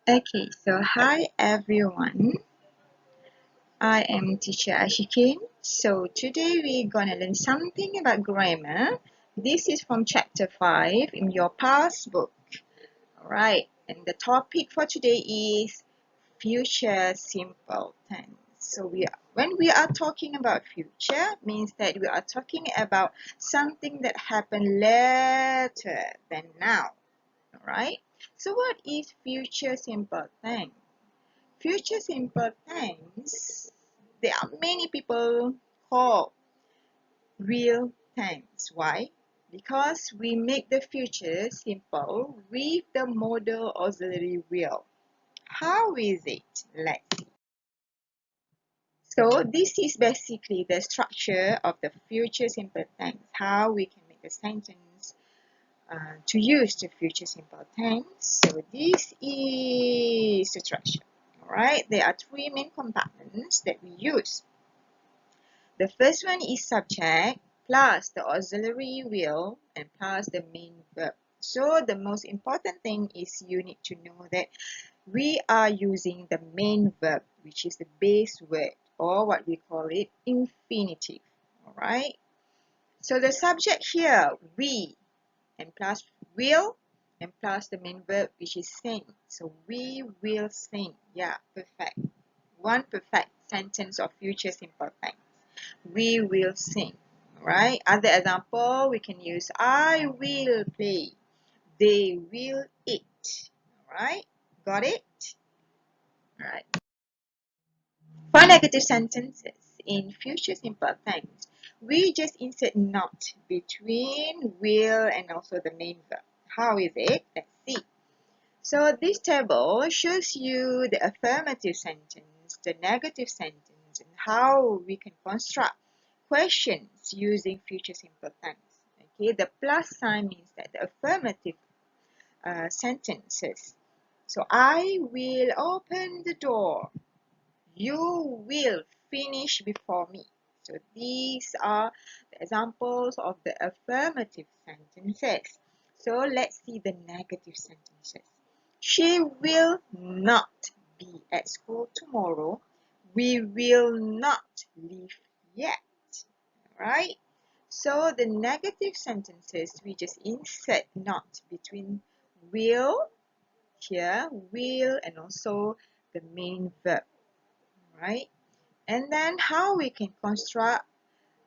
Okay, so hi everyone. I am teacher Ashikin. So today we're gonna learn something about grammar. This is from chapter 5 in your past book. Alright, and the topic for today is future simple tense. So when we are talking about future, means that we are talking about something that happened later than now. Alright, so what is future simple tense? Future simple tense, there are many people call real tense. Why? Because we make the future simple with the modal auxiliary will. How is it? Let's see. So this is basically the structure of the future simple tense. How we can make a sentence to use the future simple tense. So this is the structure. Alright, there are three main compartments that we use. The first one is subject plus the auxiliary will and plus the main verb. So the most important thing is you need to know that we are using the main verb, which is the base word, or what we call it infinitive. Alright, so the subject here, we, and plus will, and plus the main verb, which is sing. So we will sing. Yeah, perfect. One perfect sentence of future simple tense. We will sing. Right? Other example, we can use I will play. They will eat. Right? Got it? Right. For negative sentences in future simple tense, we just insert not between will and also the main verb. How is it? Let's see. So this table shows you the affirmative sentence, the negative sentence, and how we can construct questions using future simple tense. Okay, the plus sign means that the affirmative sentences. So I will open the door. You will finish before me. So these are the examples of the affirmative sentences. So let's see the negative sentences. She will not be at school tomorrow. We will not leave yet. Right? So the negative sentences, we just insert not between will here, will, and also the main verb. Right? And then how we can construct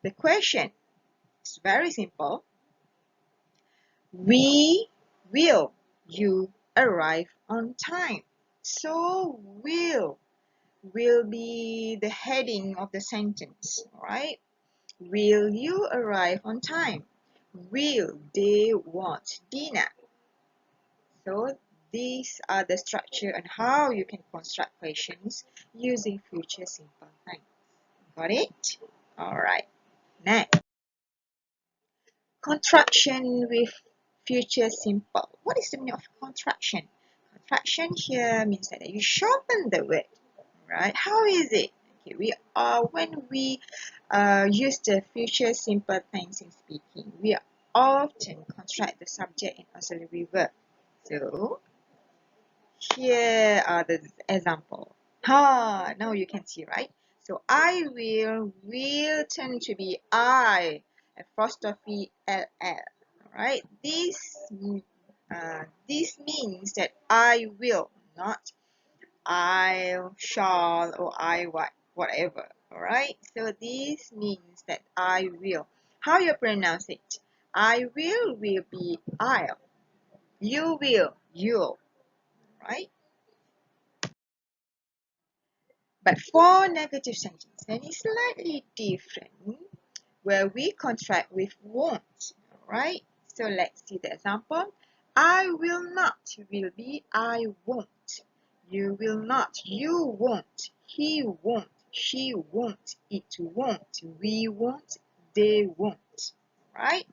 the question? It's very simple. We will you arrive on time? So will be the heading of the sentence, right? Will you arrive on time? Will they want dinner? So these are the structure and how you can construct questions using future simple tense. Got it? Alright. Next. Contraction with future simple. What is the meaning of contraction? Contraction here means that you shorten the word, right? How is it? Okay, when we use the future simple tense in speaking, we often contract the subject and auxiliary verb. So here are the example. Now you can see, right? So I will turn to be I apostrophe LL. Alright, this means that I will, not I shall or I whatever. Alright, so this means that I will. How you pronounce it? I will be I'll. You will, you'll. Right? But for negative sentence, then it's slightly different where we contract with won't. Alright? So let's see the example. I will not will be I won't. You will not, you won't. He won't, she won't, it won't, we won't, they won't. Right?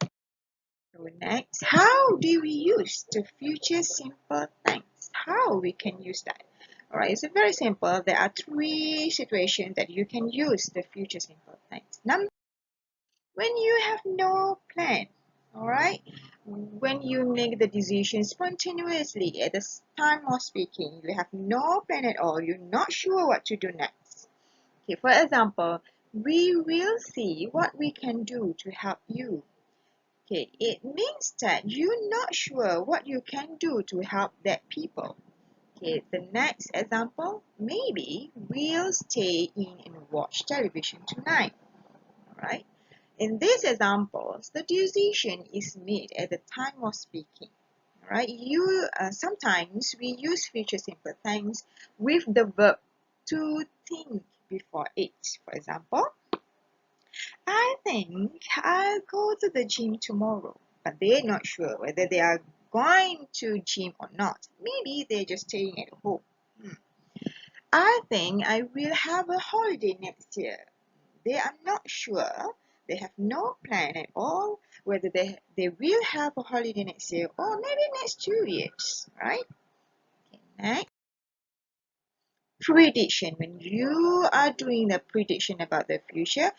So next, how do we use the future simple tense? How we can use that? Alright, it's very simple. There are three situations that you can use the future simple tense. Number, when you have no plan. Alright, when you make the decision spontaneously at the time of speaking, you have no plan at all, you're not sure what to do next. Okay, for example, we will see what we can do to help you. Okay, it means that you're not sure what you can do to help that people. Okay, the next example, maybe we'll stay in and watch television tonight. Alright. In these examples, the decision is made at the time of speaking. Alright. Sometimes we use future simple tense with the verb to think before it. For example, I think I'll go to the gym tomorrow, but they're not sure whether they are going to gym or not. Maybe they're just staying at home. I think I will have a holiday next year. They are not sure. They have no plan at all whether they will have a holiday next year or maybe next 2 years, right? Okay, next. Prediction. When you are doing the prediction about the future,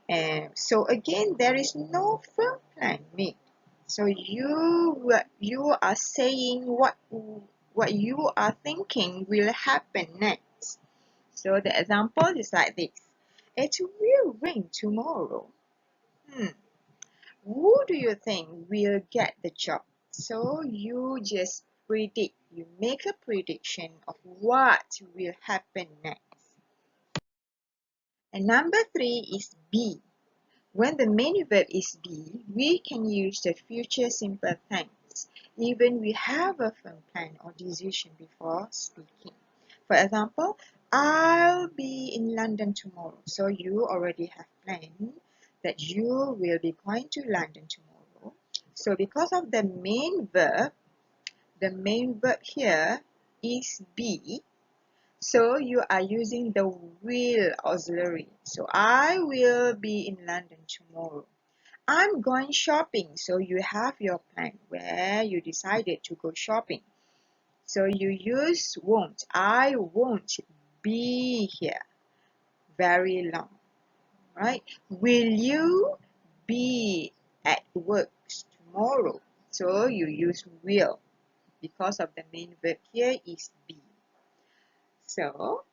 and so again, there is no firm plan made. So you are saying what you are thinking will happen next. So the example is like this. It will rain tomorrow. Who do you think will get the job? So you just predict. You make a prediction of what will happen next. And number 3 is be. When the main verb is be, we can use the future simple tense, even we have a firm plan or decision before speaking. For example, I'll be in London tomorrow. So you already have planned that you will be going to London tomorrow. So because of the main verb here is be. So you are using the will auxiliary. So I will be in London tomorrow. I'm going shopping. So you have your plan where you decided to go shopping. So you use won't. I won't be here very long. Right? Will you be at work tomorrow? So you use will because of the main verb here is be. So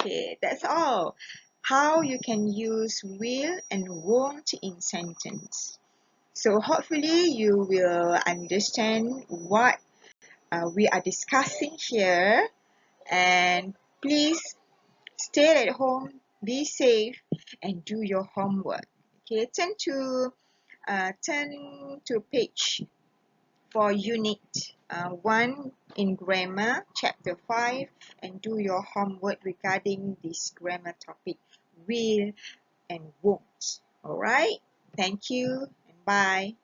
okay, that's all. How you can use will and won't in sentence. So hopefully you will understand what we are discussing here, and please stay at home, be safe, and do your homework. Okay, turn to page for unit 1 in grammar, chapter 5, and do your homework regarding this grammar topic, will and won't. Alright, thank you and bye.